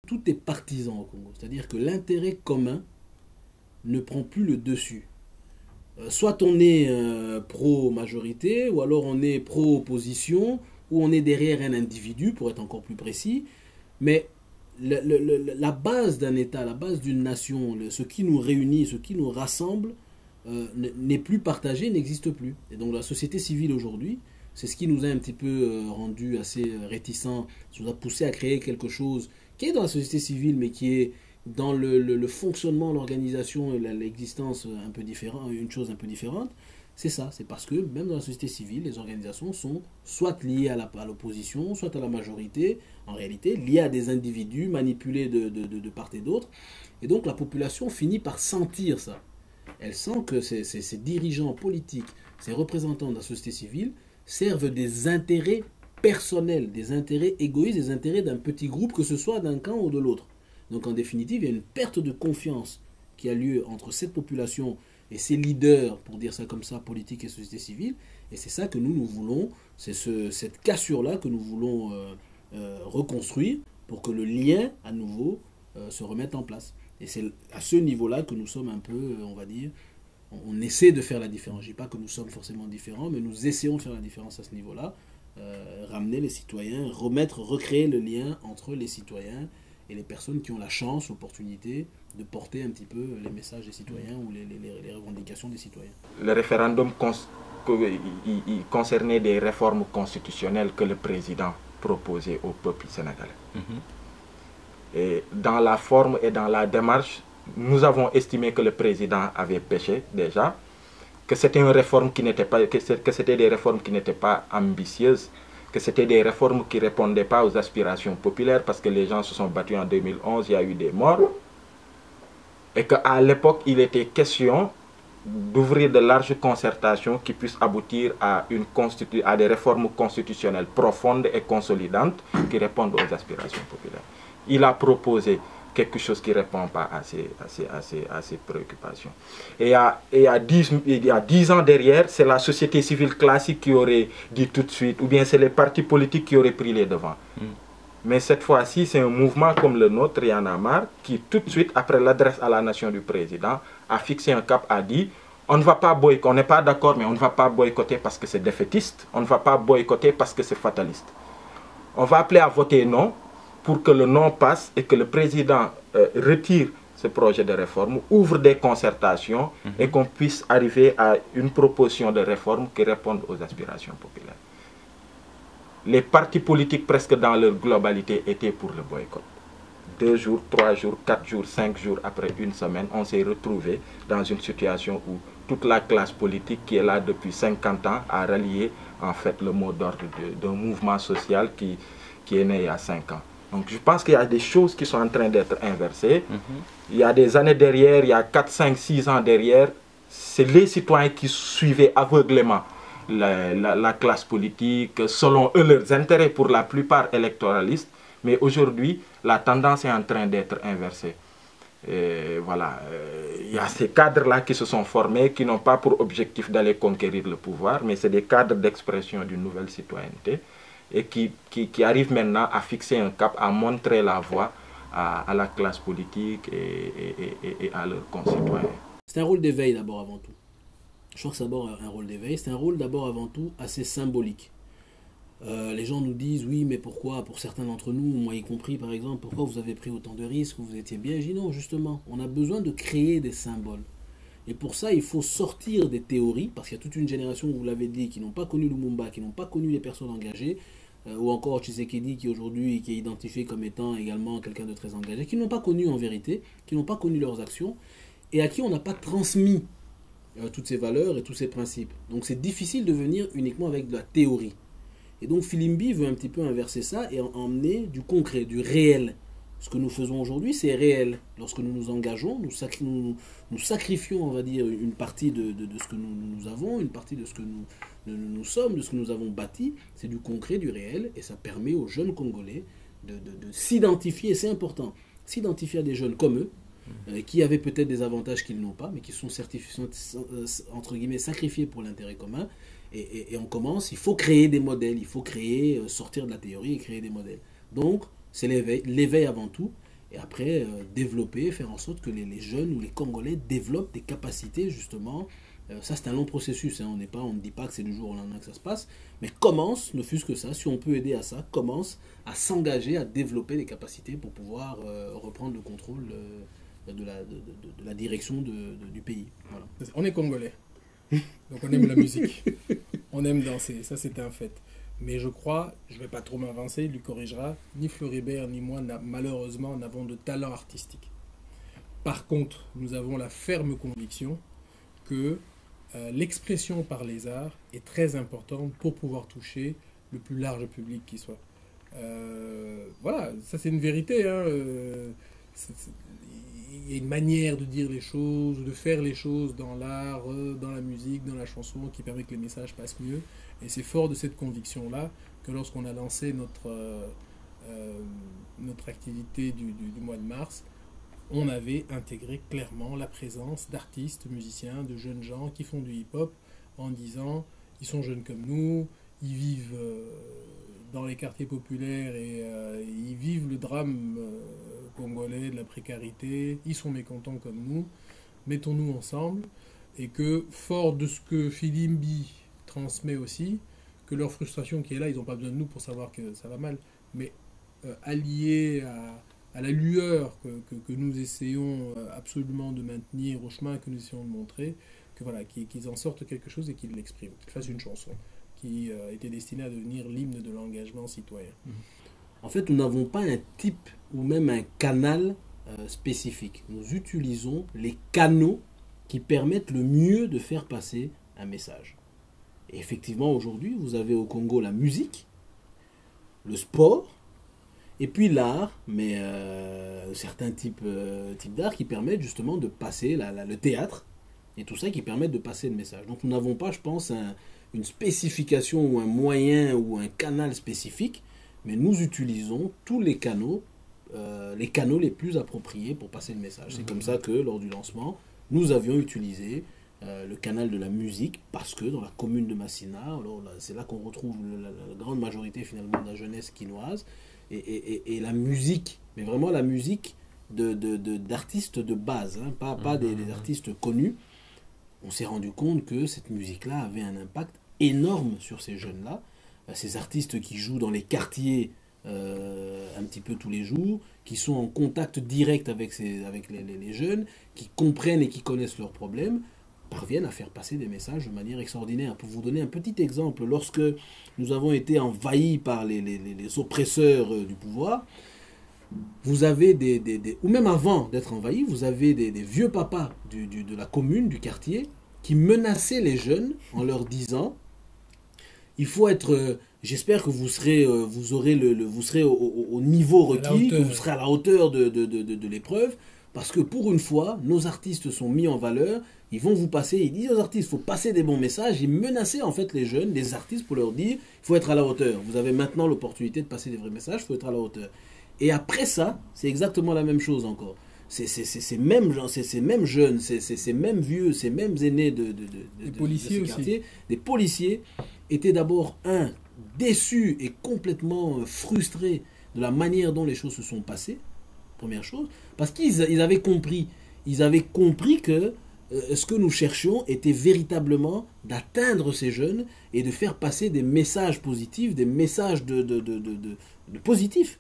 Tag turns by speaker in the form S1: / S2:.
S1: tout est partisan au Congo. C'est-à-dire que l'intérêt commun ne prend plus le dessus. Soit on est pro-majorité, ou alors on est pro-opposition, ou on est derrière un individu, pour être encore plus précis. Mais la base d'un État, la base d'une nation, ce qui nous réunit, ce qui nous rassemble, n'est plus partagé, n'existe plus. Et donc la société civile aujourd'hui, c'est ce qui nous a un petit peu rendu assez réticents, ça nous a poussé à créer quelque chose qui est dans la société civile, mais qui est dans le fonctionnement, l'organisation et l'existence un peu différente, une chose un peu différente. C'est ça, c'est parce que même dans la société civile, les organisations sont soit liées à l'opposition, soit à la majorité, en réalité, liées à des individus manipulés de part et d'autre. Et donc la population finit par sentir ça. Elle sent que ces dirigeants politiques, ces représentants de la société civile servent des intérêts personnels, des intérêts égoïstes, des intérêts d'un petit groupe, que ce soit d'un camp ou de l'autre. Donc en définitive, il y a une perte de confiance qui a lieu entre cette population et ses leaders, pour dire ça comme ça, politiques et société civile. Et c'est ça que nous voulons, c'est cette cassure-là que nous voulons reconstruire pour que le lien, à nouveau, se remette en place. Et c'est à ce niveau-là que nous sommes un peu, on va dire, on essaie de faire la différence. Je ne dis pas que nous sommes forcément différents, mais nous essayons de faire la différence à ce niveau-là. Ramener les citoyens, recréer le lien entre les citoyens et les personnes qui ont la chance, l'opportunité de porter un petit peu les messages des citoyens ou les revendications des citoyens.
S2: Le référendum il concernait des réformes constitutionnelles que le président proposait au peuple sénégalais. Et dans la forme et dans la démarche, nous avons estimé que le président avait péché déjà, que c'était une réforme qui n'était pas, que c'était des réformes qui n'étaient pas ambitieuses, que c'était des réformes qui ne répondaient pas aux aspirations populaires parce que les gens se sont battus en 2011, il y a eu des morts. Et qu'à l'époque, il était question d'ouvrir de larges concertations qui puissent aboutir à des réformes constitutionnelles profondes et consolidantes qui répondent aux aspirations populaires. Il a proposé quelque chose qui ne répond pas à ces préoccupations. Et il y a 10 ans derrière, c'est la société civile classique qui aurait dit tout de suite, ou bien c'est les partis politiques qui auraient pris les devants. Mais cette fois-ci, c'est un mouvement comme le nôtre, Y en a marre, qui tout de suite, après l'adresse à la nation du président, a fixé un cap, a dit, on ne va pas boycotter, on n'est pas d'accord, mais on ne va pas boycotter parce que c'est défaitiste, on ne va pas boycotter parce que c'est fataliste. On va appeler à voter non, pour que le non passe et que le président retire ce projet de réforme, ouvre des concertations et qu'on puisse arriver à une proposition de réforme qui réponde aux aspirations populaires. Les partis politiques, presque dans leur globalité, étaient pour le boycott. 2 jours, 3 jours, 4 jours, 5 jours après une semaine, on s'est retrouvé dans une situation où toute la classe politique qui est là depuis 50 ans a rallié en fait le mot d'ordre d'un mouvement social qui est né il y a 5 ans. Donc je pense qu'il y a des choses qui sont en train d'être inversées. Il y a des années derrière, il y a 4, 5, 6 ans derrière, c'est les citoyens qui suivaient aveuglément la classe politique, selon eux leurs intérêts, pour la plupart électoralistes. Mais aujourd'hui, la tendance est en train d'être inversée. Et voilà, il y a ces cadres-là qui se sont formés, qui n'ont pas pour objectif d'aller conquérir le pouvoir, mais c'est des cadres d'expression d'une nouvelle citoyenneté, et qui arrivent maintenant à fixer un cap, à montrer la voie à la classe politique et à leurs concitoyens.
S1: C'est un rôle d'éveil d'abord avant tout. Je crois que c'est d'abord un rôle d'éveil. C'est un rôle d'abord avant tout assez symbolique. Les gens nous disent, oui, mais pourquoi, pour certains d'entre nous, moi y compris par exemple, pourquoi vous avez pris autant de risques, vous étiez bien? Je dis non, justement, on a besoin de créer des symboles. Et pour ça, il faut sortir des théories, parce qu'il y a toute une génération, vous l'avez dit, qui n'ont pas connu Lumumba, qui n'ont pas connu les personnes engagées, ou encore Tshisekedi, qui aujourd'hui qui est identifié comme étant également quelqu'un de très engagé, qui n'ont pas connu en vérité, qui n'ont pas connu leurs actions, et à qui on n'a pas transmis toutes ces valeurs et tous ces principes. Donc c'est difficile de venir uniquement avec de la théorie. Et donc Filimbi veut un petit peu inverser ça et emmener du concret, du réel. Ce que nous faisons aujourd'hui, c'est réel. Lorsque nous nous engageons, nous sacrifions, on va dire, une partie de ce que nous avons, une partie de ce que nous sommes, de ce que nous avons bâti. C'est du concret, du réel, et ça permet aux jeunes Congolais de s'identifier, c'est important, s'identifier à des jeunes comme eux, qui avaient peut-être des avantages qu'ils n'ont pas, mais qui sont entre guillemets sacrifiés pour l'intérêt commun. Et on commence, il faut créer des modèles, il faut sortir de la théorie et créer des modèles. Donc, c'est l'éveil avant tout. Et après, développer, faire en sorte que les jeunes ou les Congolais développent des capacités, justement. Ça, c'est un long processus. Hein. On ne dit pas que c'est du jour au lendemain que ça se passe. Mais commence, ne fût-ce que ça, si on peut aider à ça, commence à s'engager, à développer des capacités pour pouvoir reprendre le contrôle de la direction du pays. Voilà.
S3: On est Congolais. Donc on aime la musique. On aime danser. Ça, c'est un fait. Mais je crois, je ne vais pas trop m'avancer, il lui corrigera, ni Floribert ni moi, malheureusement, n'avons de talent artistique. Par contre, nous avons la ferme conviction que l'expression par les arts est très importante pour pouvoir toucher le plus large public qui soit. Voilà, ça c'est une vérité. Hein. Il y a une manière de dire les choses, de faire les choses dans l'art, dans la musique, dans la chanson, qui permet que les messages passent mieux. Et c'est fort de cette conviction-là que lorsqu'on a lancé notre activité du mois de mars, on avait intégré clairement la présence d'artistes, musiciens, de jeunes gens qui font du hip-hop en disant ils sont jeunes comme nous, ils vivent dans les quartiers populaires et ils vivent le drame congolais de la précarité, ils sont mécontents comme nous, mettons-nous ensemble et que fort de ce que Filimbi transmet aussi, que leur frustration qui est là, ils n'ont pas besoin de nous pour savoir que ça va mal, mais alliés à la lueur que nous essayons absolument de maintenir, au chemin que nous essayons de montrer, que voilà, qu'ils en sortent quelque chose et qu'ils l'expriment, qu'ils fassent une chanson qui était destinée à devenir l'hymne de l'engagement citoyen.
S1: En fait, nous n'avons pas un type ou même un canal spécifique. Nous utilisons les canaux qui permettent le mieux de faire passer un message. Et effectivement, aujourd'hui, vous avez au Congo la musique, le sport, et puis l'art, mais certains types d'art qui permettent justement de passer, le théâtre, et tout ça qui permettent de passer le message. Donc nous n'avons pas, je pense, une spécification ou un moyen ou un canal spécifique, mais nous utilisons tous les canaux les plus appropriés pour passer le message. C'est comme ça que lors du lancement, nous avions utilisé le canal de la musique, parce que dans la commune de Massina, alors c'est là qu'on retrouve la grande majorité finalement de la jeunesse quinoise, et la musique, mais vraiment la musique d'artistes de base, hein, pas des artistes connus. On s'est rendu compte que cette musique-là avait un impact énorme sur ces jeunes-là, ces artistes qui jouent dans les quartiers un petit peu tous les jours, qui sont en contact direct avec les jeunes, qui comprennent et qui connaissent leurs problèmes, parviennent à faire passer des messages de manière extraordinaire. Pour vous donner un petit exemple, lorsque nous avons été envahis par les oppresseurs du pouvoir, vous avez ou même avant d'être envahis, vous avez des vieux papas de la commune, du quartier, qui menaçaient les jeunes en leur disant il faut être, j'espère que vous serez au niveau requis, que vous serez à la hauteur de l'épreuve, parce que pour une fois, nos artistes sont mis en valeur, ils vont vous passer, ils disent aux artistes, il faut passer des bons messages, ils menaçaient en fait les jeunes, les artistes, pour leur dire, il faut être à la hauteur, vous avez maintenant l'opportunité de passer des vrais messages, il faut être à la hauteur. Et après ça, c'est exactement la même chose encore. Ces mêmes gens, ces mêmes jeunes, ces mêmes vieux, ces mêmes aînés de
S3: policiers
S1: ce quartier, des policiers, étaient d'abord, déçus et complètement frustrés de la manière dont les choses se sont passées, première chose, parce qu'ils avaient compris que ce que nous cherchions était véritablement d'atteindre ces jeunes et de faire passer des messages positifs, des messages de positifs.